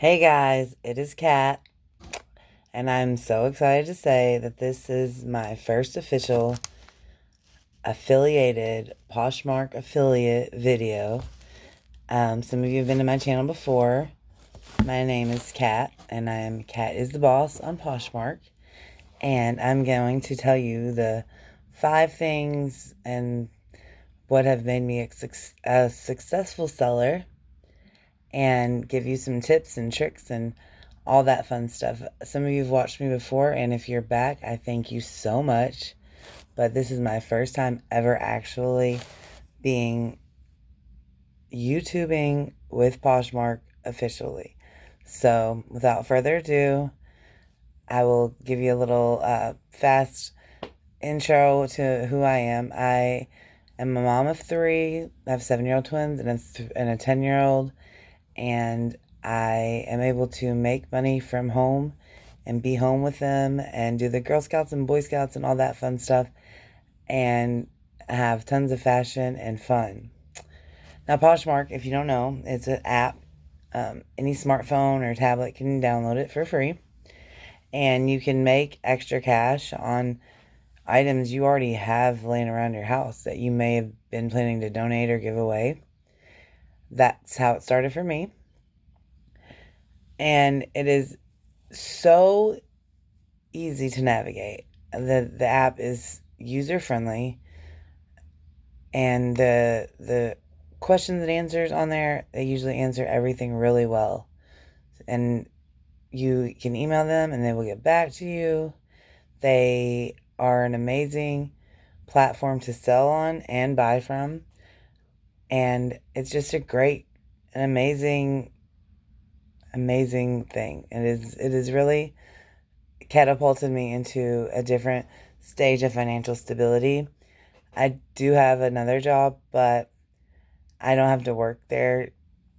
Hey guys, it is Kat, and I'm so excited to say that this is my first official affiliated Poshmark affiliate video. Some of you have been to my channel before. My name is Kat, and I am Kat is the Boss on Poshmark, and I'm going to tell you the 5 things and what have made me a successful seller, and give you some tips and tricks and all that fun stuff. Some of you have watched me before, and if you're back, I thank you so much. But this is my first time ever actually being YouTubing with Poshmark officially. So, without further ado, I will give you a little fast intro to who I am. I am a mom of 3. I have 7-year-old twins and a 10-year-old. And I am able to make money from home and be home with them and do the Girl Scouts and Boy Scouts and all that fun stuff and have tons of fashion and fun. Now, Poshmark, if you don't know, it's an app. Any smartphone or tablet can download it for free, and you can make extra cash on items you already have laying around your house that you may have been planning to donate or give away. That's how it started for me. And it is so easy to navigate. The app is user friendly, and the questions and answers on there, they usually answer everything really well. And you can email them and they will get back to you. They are an amazing platform to sell on and buy from. And it's just an amazing thing. It is really catapulted me into a different stage of financial stability. I do have another job, but I don't have to work there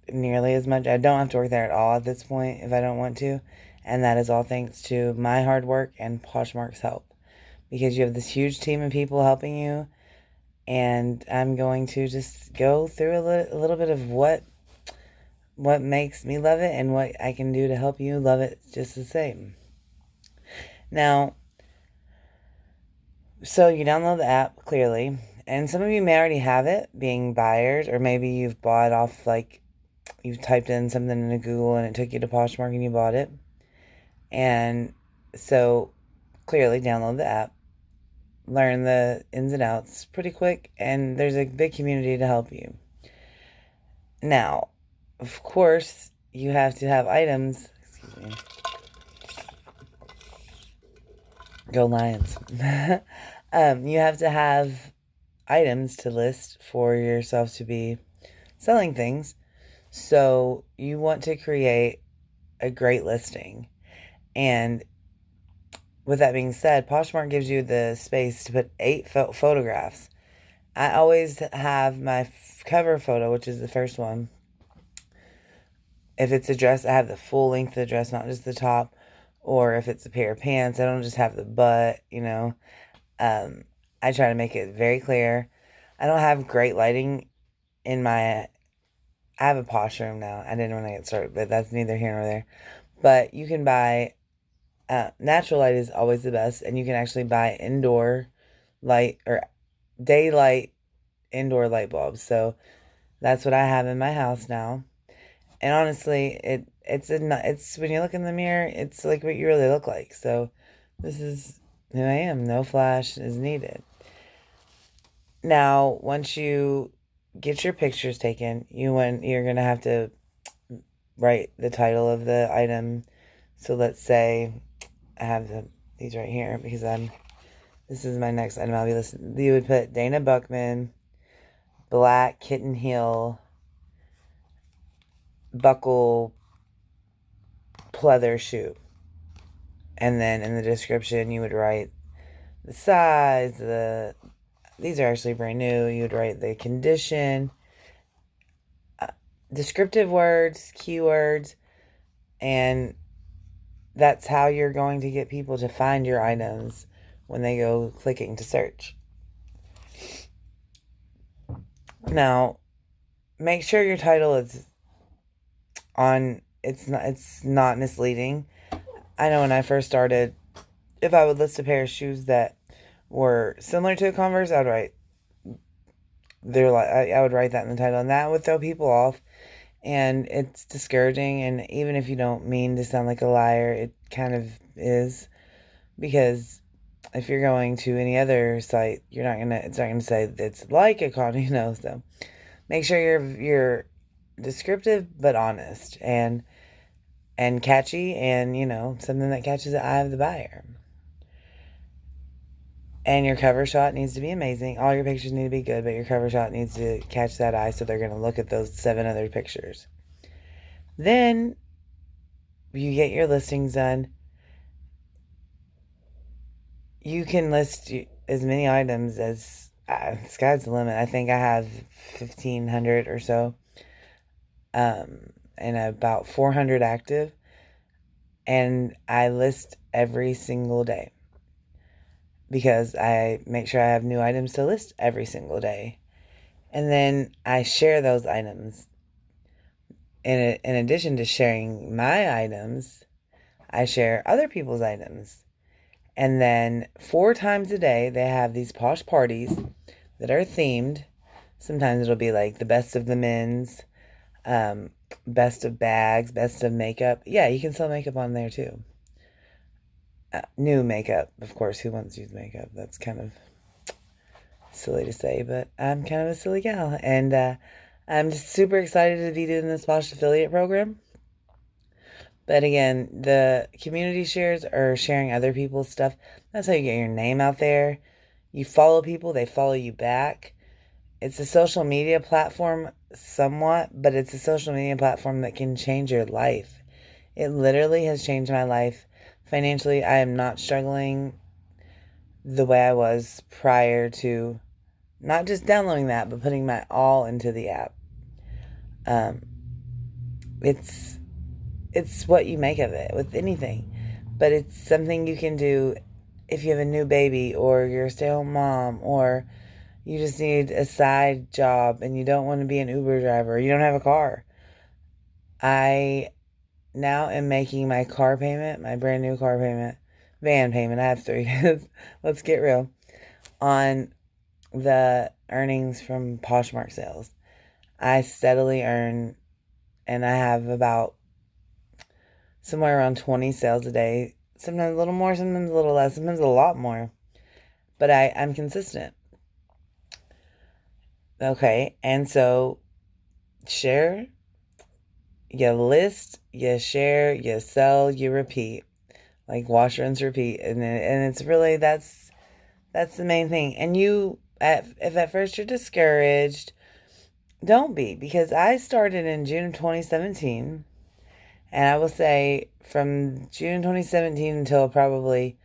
nearly as much. I don't have to work there at all at this point if I don't want to. And that is all thanks to my hard work and Poshmark's help. Because you have this huge team of people helping you. And I'm going to just go through a little bit of what makes me love it and what I can do to help you love it just the same. Now, so you download the app, clearly, and some of you may already have it, being buyers, or maybe you've bought off, like, you've typed in something into Google and it took you to Poshmark and you bought it. And so, clearly, download the app, learn the ins and outs pretty quick, and there's a big community to help you. Now, of course, you have to have items. Excuse me. Go Lions. You have to have items to list for yourself to be selling things. So you want to create a great listing. And with that being said, Poshmark gives you the space to put 8 photographs. I always have my cover photo, which is the first one. If it's a dress, I have the full length of the dress, not just the top. Or if it's a pair of pants, I don't just have the butt, I try to make it very clear. I don't have great lighting in my... I have a posh room now. I didn't want to get started, but that's neither here nor there. But you can buy... natural light is always the best, and you can actually buy indoor light or daylight indoor light bulbs. So that's what I have in my house now. And honestly, it's when you look in the mirror, it's like what you really look like. So this is who I am. No flash is needed. Now, once you get your pictures taken, you're gonna have to write the title of the item. So let's say I have these right here because this is my next item I'll be listening. You would put Dana Buckman, black kitten heel, buckle pleather shoe. And then in the description you would write the size, these are actually brand new. You would write the condition, descriptive words, keywords, and that's how you're going to get people to find your items when they go clicking to search. Now, make sure your title is on it's not misleading. I know when I first started, if I would list a pair of shoes that were similar to a Converse, I would write that in the title, and that would throw people off, and it's discouraging. And even if you don't mean to sound like a liar, it kind of is, because if you're going to any other site, it's not gonna say it's like a con, so make sure you're descriptive but honest and catchy, and something that catches the eye of the buyer. And your cover shot needs to be amazing. All your pictures need to be good, but your cover shot needs to catch that eye, so they're going to look at those 7 other pictures. Then you get your listings done. You can list as many items as sky's the limit. I think I have 1,500 or so, and about 400 active, and I list every single day, because I make sure I have new items to list every single day. And then I share those items. In addition to sharing my items, I share other people's items. And then 4 times a day, they have these posh parties that are themed. Sometimes it'll be like the best of the men's, best of bags, best of makeup. Yeah, you can sell makeup on there too. New makeup, of course. Who wants to use makeup? That's kind of silly to say, but I'm kind of a silly gal. And I'm just super excited to be doing this Posh affiliate program. But again, the community shares are sharing other people's stuff. That's how you get your name out there. You follow people, they follow you back. It's a social media platform somewhat, but it's a social media platform that can change your life. It literally has changed my life. Financially, I am not struggling the way I was prior to not just downloading that, but putting my all into the app. It's what you make of it with anything, but it's something you can do if you have a new baby, or you're a stay-at-home mom, or you just need a side job and you don't want to be an Uber driver, or you don't have a car. I now am making my car payment, my brand new car payment, van payment, I have 3, let's get real, on the earnings from Poshmark sales. I steadily earn, and I have about somewhere around 20 sales a day, sometimes a little more, sometimes a little less, sometimes a lot more, but I'm consistent. Okay, and so share, you list, you share, you sell, you repeat, like wash, rinse, repeat, and it's really that's the main thing. And if at first you're discouraged, don't be, because I started in June of 2017, and I will say from June 2017 until probably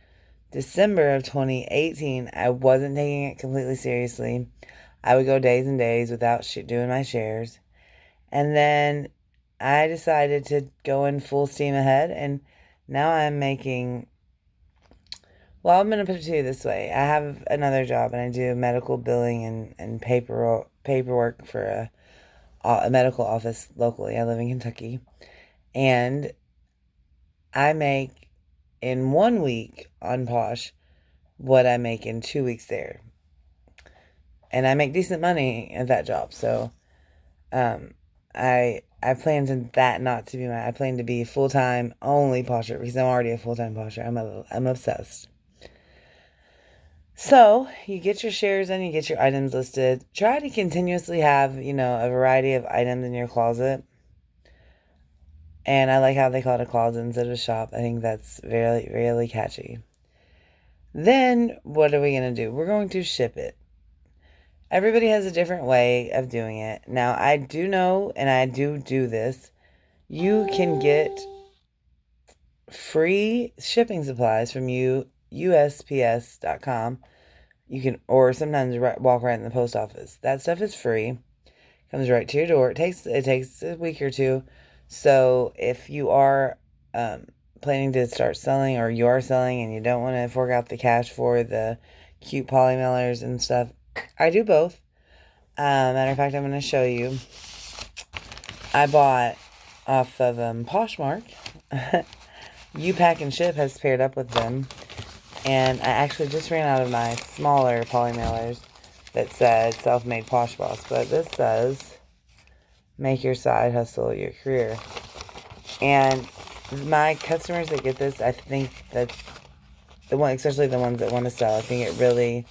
December of 2018, I wasn't taking it completely seriously. I would go days and days without doing my shares. And then I decided to go in full steam ahead, and now I'm making, well, I'm going to put it to you this way. I have another job, and I do medical billing and paperwork for a medical office locally. I live in Kentucky. And I make in 1 week on Posh what I make in 2 weeks there. And I make decent money at that job. So I plan to that not to be I plan to be full-time only posher, because I'm already a full-time posher. I'm obsessed. So you get your shares and you get your items listed. Try to continuously have, a variety of items in your closet. And I like how they call it a closet instead of a shop. I think that's really, really catchy. Then what are we going to do? We're going to ship it. Everybody has a different way of doing it. Now, I do know, and I do this, you can get free shipping supplies from USPS.com. You can, or sometimes walk right in the post office. That stuff is free. Comes right to your door. It takes a week or two. So if you are planning to start selling, or you are selling and you don't want to fork out the cash for the cute poly mailers and stuff, I do both. Matter of fact, I'm going to show you. I bought off of Poshmark. You Pack and Ship has paired up with them. And I actually just ran out of my smaller poly mailers that said Self-Made Posh Boss. But this says, make your side hustle your career. And my customers that get this, I think that's the one, especially the ones that want to sell. I think it really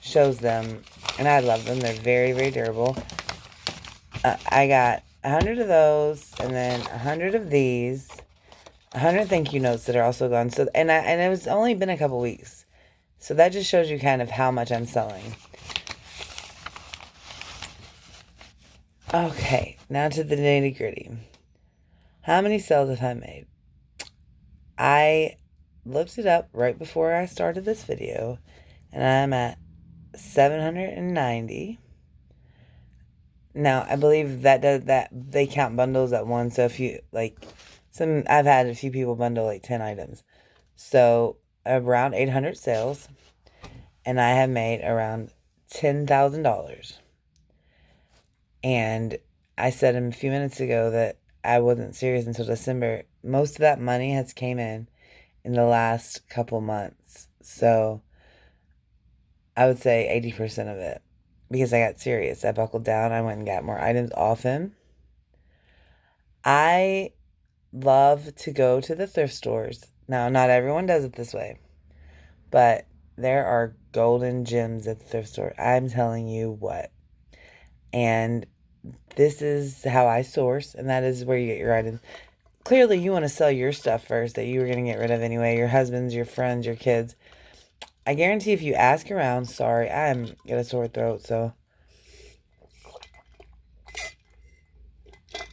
shows them, and I love them. They're very, very durable. I got 100 of those, and then 100 of these, 100 thank you notes that are also gone. So, and it's only been a couple weeks, so that just shows you kind of how much I'm selling. Okay, now to the nitty gritty. How many sales have I made? I looked it up right before I started this video, and I'm at 790. Now, I believe that they count bundles at one. So if you I've had a few people bundle like 10 items. So around 800 sales, and I have made around $10,000. And I said a few minutes ago that I wasn't serious until December. Most of that money has came in the last couple months. So I would say 80% of it, because I got serious. I buckled down. I went and got more items off him. I love to go to the thrift stores. Now, not everyone does it this way, but there are golden gems at the thrift store. I'm telling you what. And this is how I source, and that is where you get your items. Clearly, you want to sell your stuff first that you were going to get rid of anyway. Your husband's, your friends, your kids. I guarantee if you ask around, sorry, I'm got a sore throat, so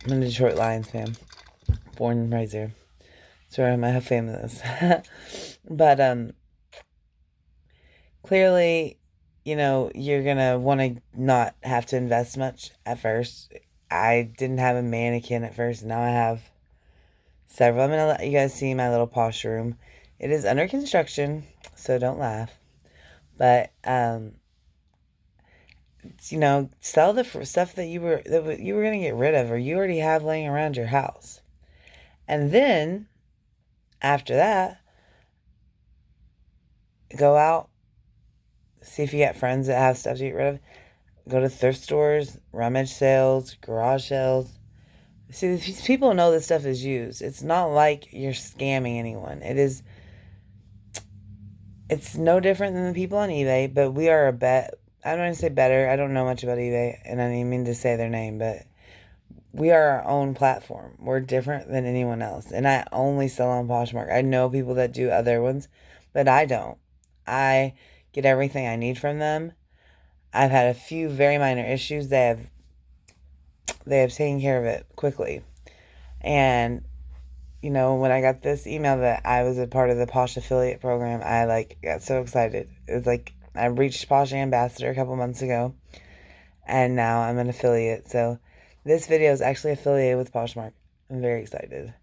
I'm a Detroit Lions fan. Born and raised there. Sorry, my whole family is. But, clearly, you know, you're going to want to not have to invest much at first. I didn't have a mannequin at first. Now I have several. I'm going to let you guys see my little posh room. It is under construction, so don't laugh. But, you know, sell the stuff that you were going to get rid of, or you already have laying around your house. And then, after that, go out, see if you got friends that have stuff to get rid of. Go to thrift stores, rummage sales, garage sales. See, these people know this stuff is used. It's not like you're scamming anyone. It's no different than the people on eBay, but we are I don't want to say better. I don't know much about eBay, and I didn't mean to say their name, but we are our own platform. We're different than anyone else, and I only sell on Poshmark. I know people that do other ones, but I don't. I get everything I need from them. I've had a few very minor issues. They have taken care of it quickly. And, you know, when I got this email that I was a part of the Posh affiliate program, I got so excited. It's like I reached Posh Ambassador a couple months ago, and now I'm an affiliate. So this video is actually affiliated with Poshmark. I'm very excited.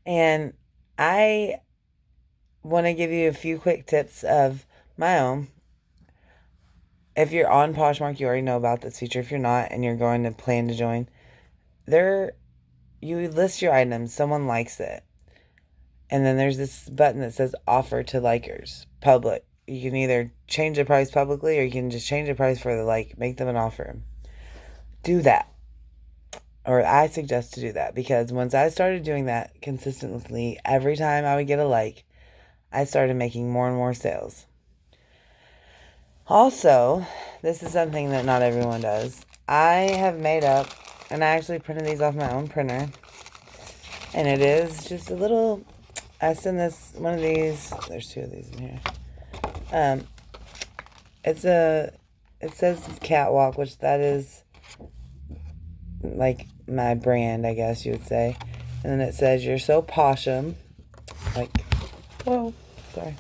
And I want to give you a few quick tips of my own. If you're on Poshmark, you already know about this feature. If you're not and you're going to plan to join, you list your items, someone likes it, and then there's this button that says offer to likers, public. You can either change the price publicly, or you can just change the price for the like, make them an offer. Do that. Or I suggest to do that, because once I started doing that consistently, every time I would get a like, I started making more and more sales. Also, this is something that not everyone does. I have made up, and I actually printed these off my own printer, and it is just a little, I send this, one of these, there's two of these in here. It says Catwalk, which that is like my brand, I guess you would say. And then it says, you're so poshum. Like, whoa, sorry.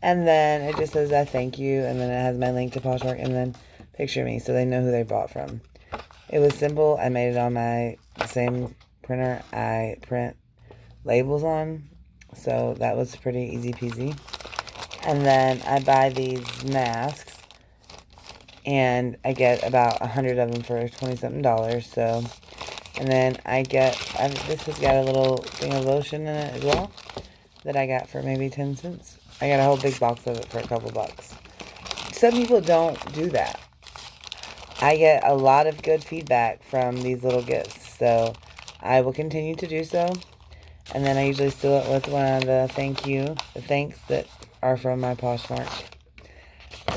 And then it just says, I thank you. And then it has my link to Poshmark, and then picture me, so they know who they bought from. It was simple. I made it on the same printer I print labels on. So that was pretty easy peasy. And then I buy these masks, and I get about 100 of them for $20-something. So And then this has got a little thing of lotion in it as well that I got for maybe 10 cents. I got a whole big box of it for a couple bucks. Some people don't do that. I get a lot of good feedback from these little gifts, so I will continue to do so. And then I usually seal it with one of the thanks that are from my Poshmark,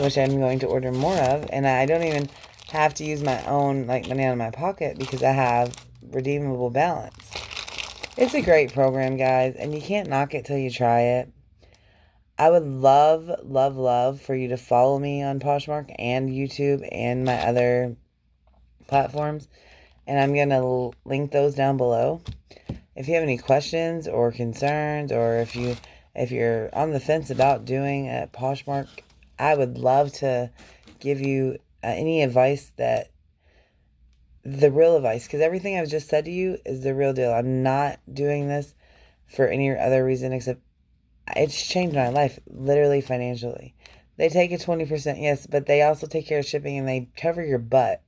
which I'm going to order more of. And I don't even have to use my own money out of my pocket because I have redeemable balance. It's a great program, guys, and you can't knock it till you try it. I would love, love, love for you to follow me on Poshmark and YouTube and my other platforms. And I'm going to link those down below. If you have any questions or concerns, or if you're on the fence about doing a Poshmark, I would love to give you any advice the real advice, because everything I've just said to you is the real deal. I'm not doing this for any other reason except it's changed my life, literally financially. They take a 20%, yes, but they also take care of shipping and they cover your butt.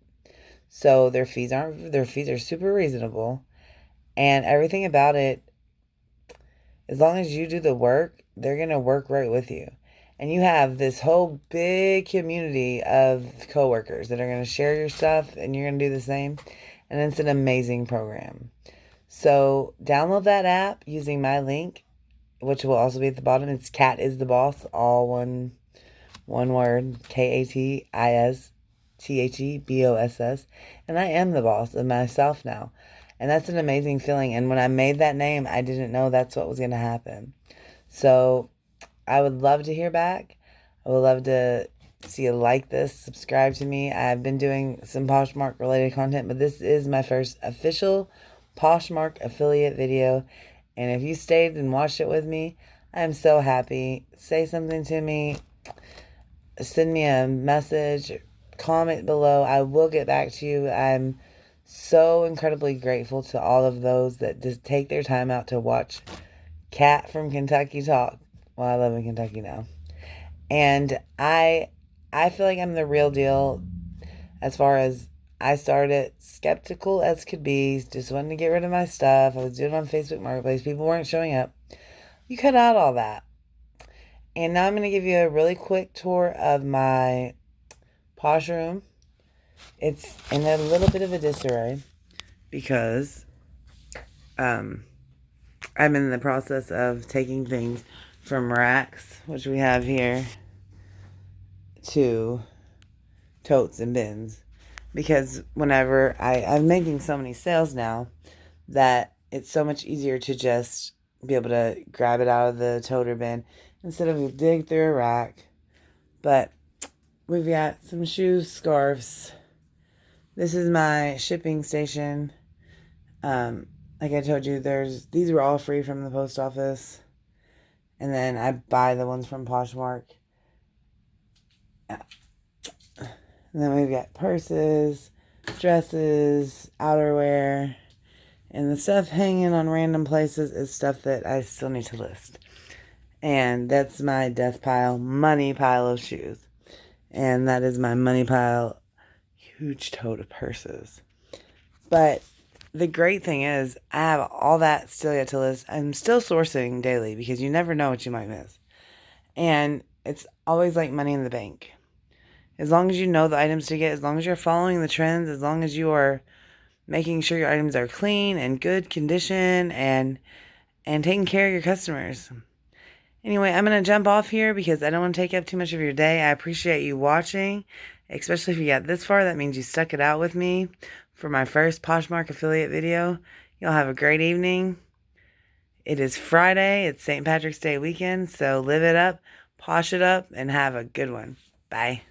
So their fees are super reasonable. And everything about it, as long as you do the work, they're going to work right with you. And you have this whole big community of coworkers that are going to share your stuff and you're going to do the same. And it's an amazing program. So download that app using my link, which will also be at the bottom. It's Cat is the Boss, all one word, KATISTHEBOSS. And I am the boss of myself now. And that's an amazing feeling. And when I made that name, I didn't know that's what was going to happen. So I would love to hear back. I would love to see you like this, subscribe to me. I've been doing some Poshmark related content, but this is my first official Poshmark affiliate video. And if you stayed and watched it with me, I'm so happy. Say something to me. Send me a message. Comment below. I will get back to you. I'm so incredibly grateful to all of those that just take their time out to watch Cat from Kentucky talk. Well, I live in Kentucky now. And I feel like I'm the real deal as far as I started skeptical as could be, just wanting to get rid of my stuff. I was doing it on Facebook Marketplace. People weren't showing up. You cut out all that. And now I'm going to give you a really quick tour of my posh room. It's in a little bit of a disarray because I'm in the process of taking things from racks, which we have here, to totes and bins. Because whenever I'm making so many sales now that it's so much easier to just be able to grab it out of the tote or bin instead of dig through a rack. But we've got some shoes, scarves. This is my shipping station. Like I told you, these were all free from the post office. And then I buy the ones from Poshmark. And then we've got purses, dresses, outerwear, and the stuff hanging on random places is stuff that I still need to list. And that's my death pile, money pile of shoes. And that is my money pile, huge tote of purses. But the great thing is, I have all that still yet to list. I'm still sourcing daily because you never know what you might miss. And it's always like money in the bank. As long as you know the items to get, as long as you're following the trends, as long as you are making sure your items are clean and good condition and taking care of your customers. Anyway, I'm going to jump off here because I don't want to take up too much of your day. I appreciate you watching, especially if you got this far. That means you stuck it out with me for my first Poshmark affiliate video. Y'all have a great evening. It is Friday. It's St. Patrick's Day weekend, so live it up, posh it up, and have a good one. Bye.